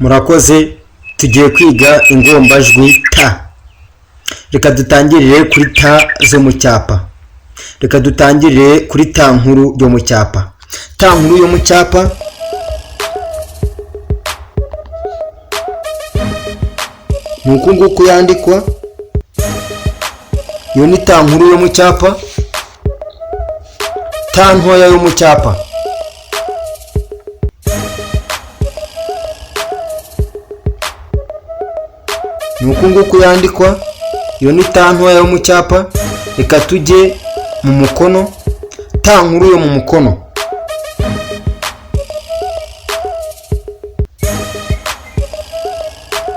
Murakoze, tugiye kwiga ingombajwi ta. Reka dutangirire kuri ta zo mu cyapa. Reka dutangirire kuri ta nkuru yo mu cyapa. Ta nkuru yo mu cyapa nuko nguko yandikwa. Iyo ni ta nkuru yo mu cyapa. Ta ntoya yo mu cyapa nuko nguko yandikwa. Iyo ni ta ntoya yo mu cyapa. Reka tujye mu mukono. Ta nkuru yo mu mukono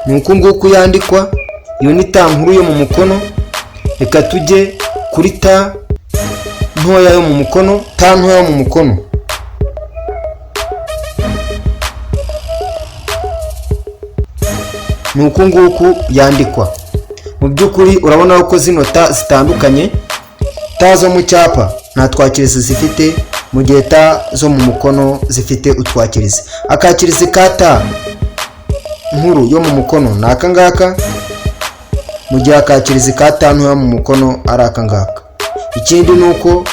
nuko nguko yandikwa. Iyo ni ta nkuru yo mu mukono. Reka tujye kuri ta ntoya yo mu mukono. Ta ntoya yo mu mukono nuko nguko yandikwa. Mu by'ukuri urabona ko zino ta zitandukanye. Ta zo mu cyapa nta twakirizi zifite, mu gihe ta zo mu mukono zifite utwakirizi. Akakirizi ka ta nkuru yo mu mukono ni aka ngaka, mu gihe akakirizi ka ta ntoya mu mukono ari aka ngaka. Ikindi ni uko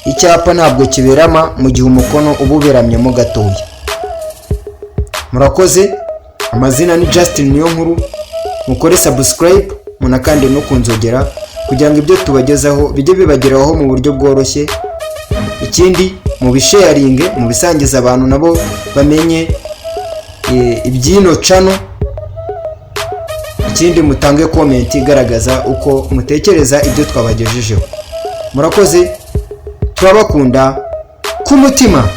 icyapa ntabwo kiberama mu gihe umukono uba uberamyemo gatoya. Murakoze, amazina ni Justin Niyonkuru. Mukore subscribe munakande no kunzogera kugira ngo ibyo tubagezaho bijye bibageraho mu buryo bworoshye. Ikindi mu bisharinge, mu bisangiza abantu nabo bamenye ibyino channel. Ikindi mutange comment igaragaza uko mutekereza ibyo twabagejejeho. Murakoze, turabakunda ku mutima.